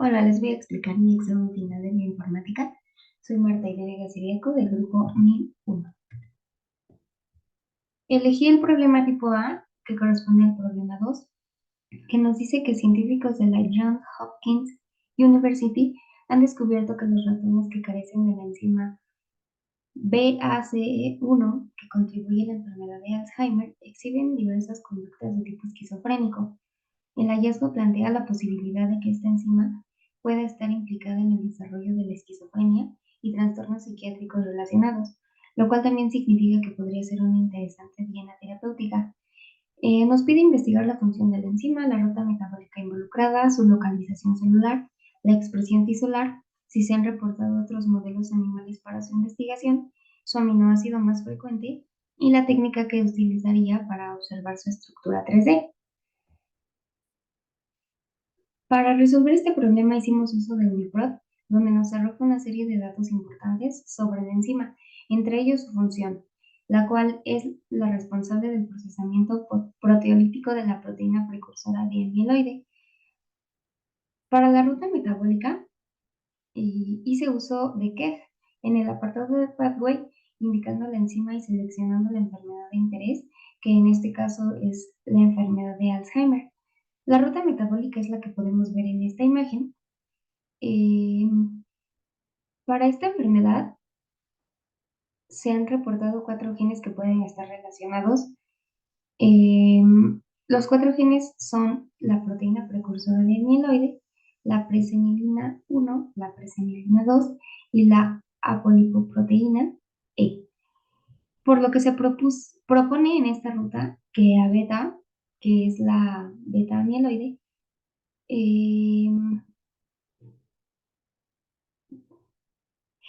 Hola, les voy a explicar mi examen final de bioinformática. Soy Marta Irene Vega Siriaco del grupo 1001. Elegí el problema tipo A, que corresponde al problema 2, que nos dice que científicos de la Johns Hopkins University han descubierto que los ratones que carecen de la enzima BACE1, que contribuye a la enfermedad de Alzheimer, exhiben diversas conductas de tipo esquizofrénico. El hallazgo plantea la posibilidad de que esta enzima pueda estar implicada en el desarrollo de la esquizofrenia y trastornos psiquiátricos relacionados, lo cual también significa que podría ser una interesante diana terapéutica. Nos pide investigar la función de la enzima, la ruta metabólica involucrada, su localización celular, la expresión tisular, si se han reportado otros modelos animales para su investigación, su aminoácido más frecuente y la técnica que utilizaría para observar su estructura 3D. Para resolver este problema hicimos uso de UniProt, donde nos arroja una serie de datos importantes sobre la enzima, entre ellos su función, la cual es la responsable del procesamiento proteolítico de la proteína precursora de mieloide. Para la ruta metabólica, hice uso de KEGG en el apartado de Pathway, indicando la enzima y seleccionando la enfermedad de interés, que en este caso es la enfermedad de Alzheimer. La ruta metabólica es la que podemos ver en esta imagen. Para esta enfermedad se han reportado 4 genes que pueden estar relacionados. Los 4 genes son la proteína precursora de mieloide, la presenilina 1, la presenilina 2 y la apolipoproteína E. Por lo que se propone en esta ruta que A beta, que es la beta mieloide,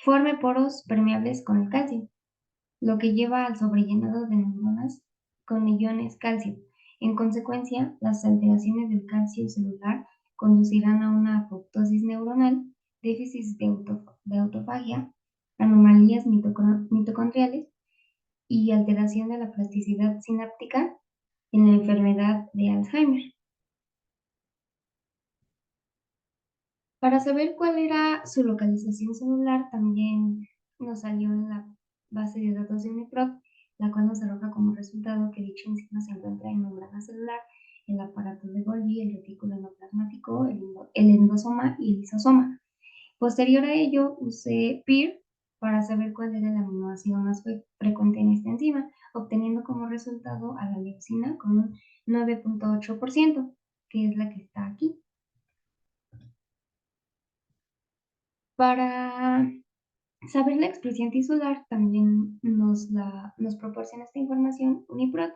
forme poros permeables con el calcio, lo que lleva al sobrellenado de neuronas con iones calcio. En consecuencia, las alteraciones del calcio celular conducirán a una apoptosis neuronal, déficits de autofagia, anomalías mitocondriales y alteración de la plasticidad sináptica en la enfermedad de Alzheimer. Para saber cuál era su localización celular, también nos salió en la base de datos de UniProt, la cual nos arroja como resultado que dicha enzima se encuentra en membrana celular, el aparato de Golgi, el retículo endoplasmático, el endosoma y el lisosoma. Posterior a ello, usé PIR para saber cuál era el aminoácido más frecuente en esta enzima, obteniendo como resultado a la leucina con un 9.8%, que es la que está aquí. Para saber la expresión tisular también nos proporciona esta información UniProt.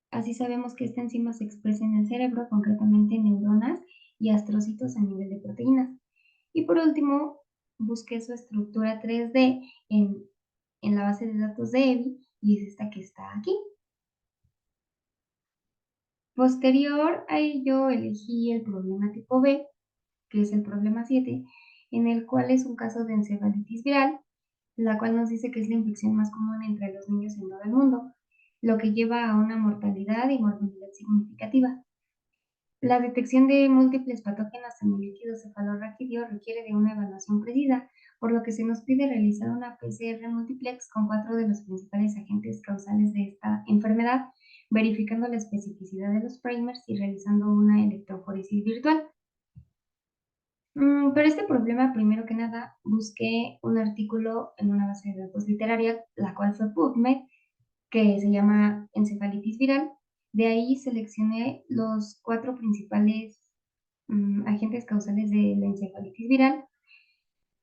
Así sabemos que esta enzima se expresa en el cerebro, concretamente en neuronas y astrocitos a nivel de proteínas. Y por último, busqué su estructura 3D en la base de datos de EBI y es esta que está aquí. Posterior a ello, elegí el problema tipo B, que es el problema 7, en el cual es un caso de encefalitis viral, la cual nos dice que es la infección más común entre los niños en todo el mundo, lo que lleva a una mortalidad y morbilidad significativa. La detección de múltiples patógenos en el líquido cefalorraquídeo requiere de una evaluación precisa, por lo que se nos pide realizar una PCR multiplex con 4 de los principales agentes causales de esta enfermedad, verificando la especificidad de los primers y realizando una electroforesis virtual. Para este problema, primero que nada, busqué un artículo en una base de datos literaria, la cual fue PubMed, que se llama encefalitis viral. De ahí seleccioné los 4 principales agentes causales de la encefalitis viral,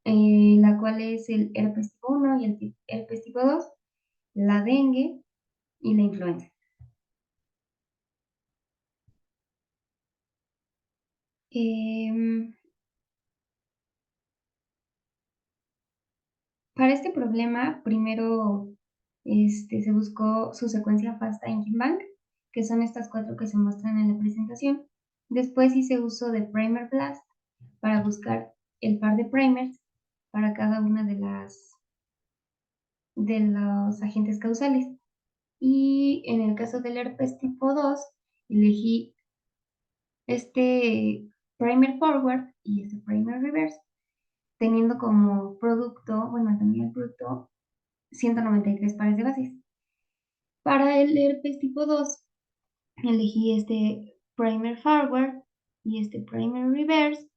la cual es el herpes tipo 1 y el herpes tipo 2, la dengue y la influenza. Em, para este problema, primero se buscó su secuencia FASTA-Enzyme, que son estas 4 que se muestran en la presentación. Después hice uso de Primer Blast para buscar el par de primers para cada una de los agentes causales. Y en el caso del herpes tipo 2, elegí este primer forward y este primer reverse, teniendo como producto, bueno, también el producto 193 pares de bases. Para el herpes tipo 2 elegí este primer forward y este primer reverse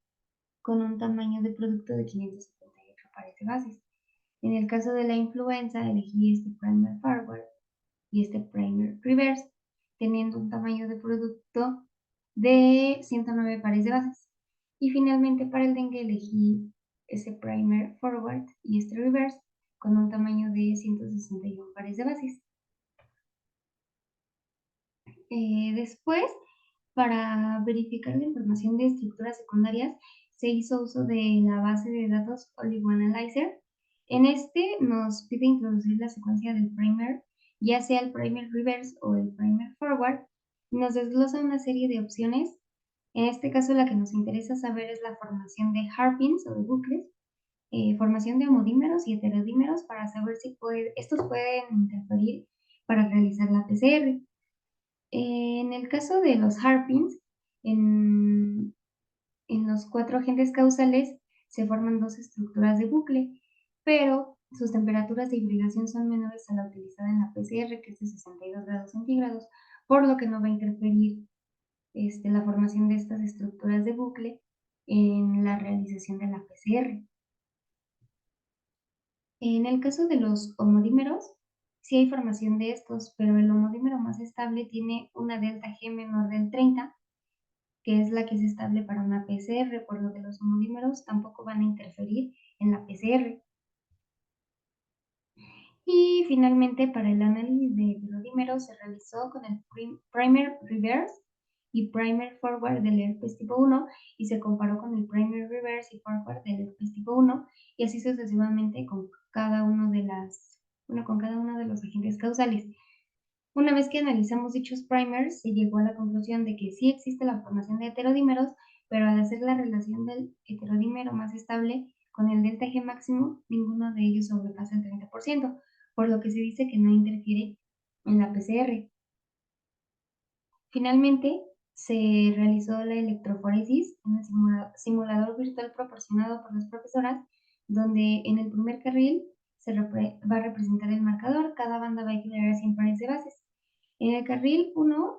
con un tamaño de producto de 578 pares de bases. En el caso de la influenza, elegí este primer forward y este primer reverse, teniendo un tamaño de producto de 109 pares de bases. Y finalmente para el dengue elegí ese primer forward y este reverse con un tamaño de 161 pares de bases. Después, para verificar la información de estructuras secundarias, se hizo uso de la base de datos OligoAnalyzer. En este nos pide introducir la secuencia del primer, ya sea el primer reverse o el primer forward. Nos desglosa una serie de opciones. En este caso, la que nos interesa saber es la formación de hairpins o de bucles, formación de homodímeros y heterodímeros para saber si estos pueden interferir para realizar la PCR. En el caso de los hairpins, en, en los cuatro agentes causales se forman dos estructuras de bucle, pero sus temperaturas de hibridación son menores a la utilizada en la PCR, que es de 62 grados centígrados, por lo que no va a interferir la formación de estas estructuras de bucle en la realización de la PCR. En el caso de los homodímeros, sí hay formación de estos, pero el homodímero más estable tiene una delta G menor del 30, que es la que es estable para una PCR, por lo que los homodímeros tampoco van a interferir en la PCR. Y finalmente, para el análisis de heterodímeros se realizó con el primer reverse y primer forward del herpes tipo 1 y se comparó con el primer reverse y forward del herpes tipo 1 y así sucesivamente con cada uno de con cada uno de los agentes causales. Una vez que analizamos dichos primers, se llegó a la conclusión de que sí existe la formación de heterodímeros, pero al hacer la relación del heterodímero más estable con el delta G máximo, ninguno de ellos sobrepasa el 30%, por lo que se dice que no interfiere en la PCR. Finalmente, se realizó la electroforesis en el simulador virtual proporcionado por las profesoras, donde en el primer carril va a representar el marcador, cada banda va a equilibrar a 100 pares de bases. En el carril 1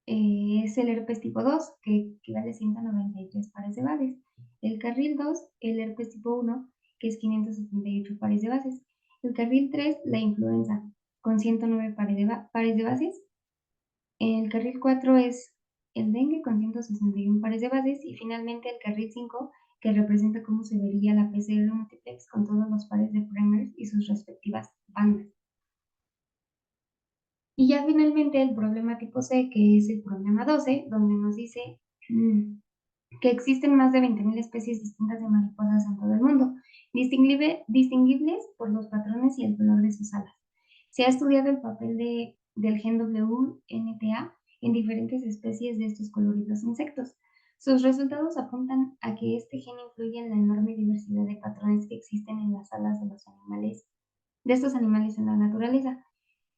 es el herpes tipo 2, que equivale a 193 pares de bases. El carril 2, el herpes tipo 1, que es 578 pares de bases. El carril 3, la influenza, con 109 pares de bases. El carril 4 es el dengue, con 161 pares de bases. Y finalmente el carril 5, que representa cómo se vería la PCR multiplex con todos los pares de primers y sus respectivas bandas. Y ya finalmente el problema tipo C, que es el problema 12, donde nos dice que existen más de 20.000 especies distintas de mariposas en todo el mundo, distinguibles por los patrones y el color de sus alas. Se ha estudiado el papel del gen WNTA en diferentes especies de estos coloridos insectos. Sus resultados apuntan a que este gen influye en la enorme diversidad de patrones que existen en las alas de estos animales en la naturaleza,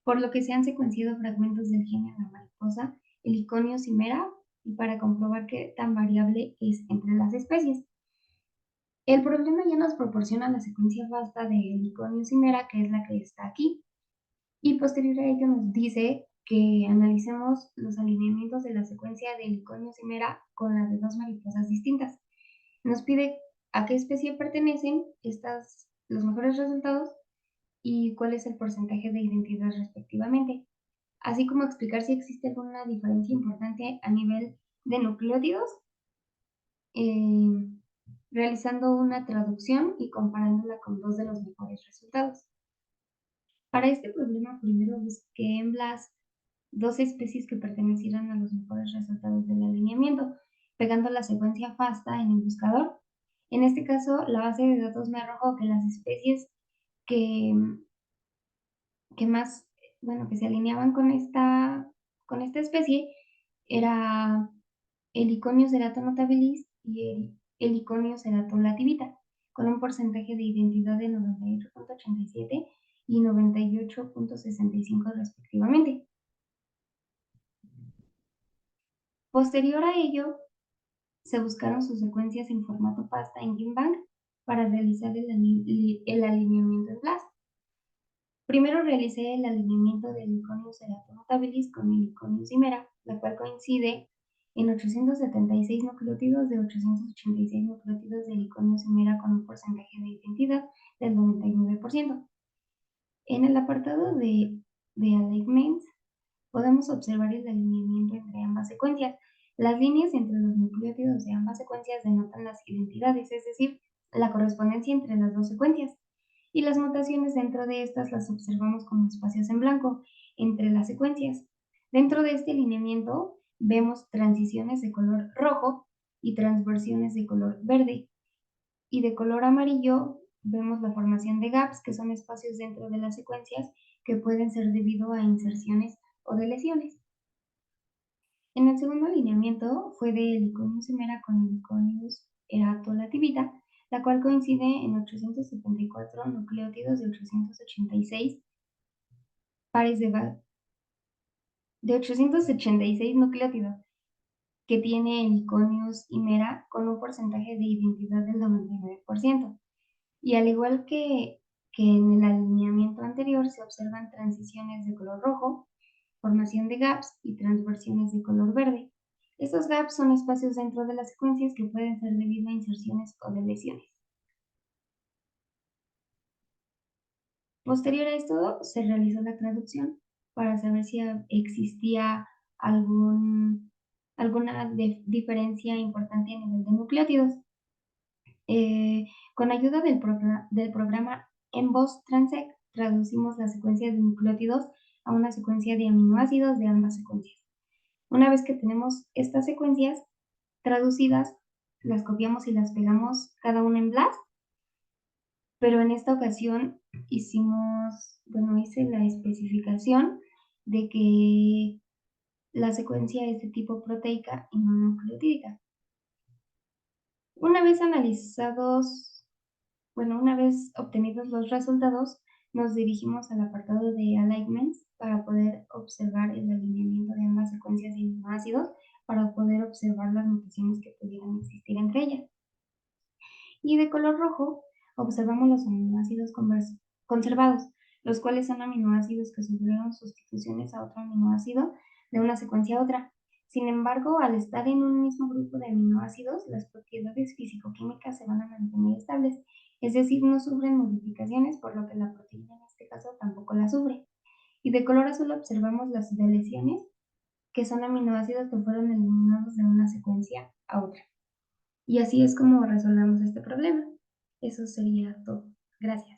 por lo que se han secuenciado fragmentos del gen en la mariposa Heliconia cimera y para comprobar qué tan variable es entre las especies. El problema ya nos proporciona la secuencia vasta de Heliconia cimera, que es la que está aquí, y posterior a ello nos dice que analicemos los alineamientos de la secuencia de Heliconia cimera con la de dos mariposas distintas. Nos pide a qué especie pertenecen los mejores resultados y cuál es el porcentaje de identidad respectivamente, así como explicar si existe alguna diferencia importante a nivel de nucleótidos, eh, realizando una traducción y comparándola con dos de los mejores resultados. Para este problema, primero busqué en BLAST dos especies que pertenecieran a los mejores resultados del alineamiento, pegando la secuencia FASTA en el buscador. En este caso, la base de datos me arrojó que las especies que, que más, bueno, que se alineaban con esta especie era Heliconius cerato notabilis y Heliconius cerato lativita, con un porcentaje de identidad de 98.87 y 98.65 respectivamente. Posterior a ello, Se buscaron sus secuencias en formato pasta en GenBank para realizar el alineamiento en BLAST. Primero realicé el alineamiento del Iconium ceratobacillus con el Iconium cimera, la cual coincide en 876 nucleótidos de 886 nucleótidos del Iconium cimera con un porcentaje de identidad del 99%. En el apartado de alignments podemos observar el alineamiento entre ambas secuencias. Las líneas entre los nucleótidos de ambas secuencias denotan las identidades, es decir, la correspondencia entre las dos secuencias. Y las mutaciones dentro de estas las observamos como espacios en blanco entre las secuencias. Dentro de este alineamiento vemos transiciones de color rojo y transversiones de color verde. Y de color amarillo vemos la formación de gaps, que son espacios dentro de las secuencias que pueden ser debido a inserciones o de lesiones. En el segundo alineamiento fue de Heliconius cimera con Heliconius eratolativita, la cual coincide en 874 nucleótidos de 886 pares de 886 nucleótidos que tiene Heliconius himera con un porcentaje de identidad del 99%. Y al igual que en el alineamiento anterior, se observan transiciones de color rojo, formación de gaps y transversiones de color verde. Estos gaps son espacios dentro de las secuencias que pueden ser debido a inserciones o de lesiones. Posterior a esto, se realizó la traducción para saber si existía alguna diferencia importante a nivel de nucleótidos. Con ayuda del programa Emboss Transect, traducimos la secuencia de nucleótidos a una secuencia de aminoácidos de ambas secuencias. Una vez que tenemos estas secuencias traducidas, las copiamos y las pegamos cada una en BLAST, pero en esta ocasión hice la especificación de que la secuencia es de tipo proteica y no nucleotídica. Una vez una vez obtenidos los resultados, nos dirigimos al apartado de alignments para poder observar el alineamiento de ambas secuencias de aminoácidos, para poder observar las mutaciones que pudieran existir entre ellas. Y de color rojo, observamos los aminoácidos conservados, los cuales son aminoácidos que sufrieron sustituciones a otro aminoácido de una secuencia a otra. Sin embargo, al estar en un mismo grupo de aminoácidos, las propiedades físico-químicas se van a mantener estables, es decir, no sufren modificaciones, por lo que la proteína en este caso tampoco la sufre. Y de color azul observamos las deleciones, que son aminoácidos que fueron eliminados de una secuencia a otra. Y así es como resolvemos este problema. Eso sería todo. Gracias.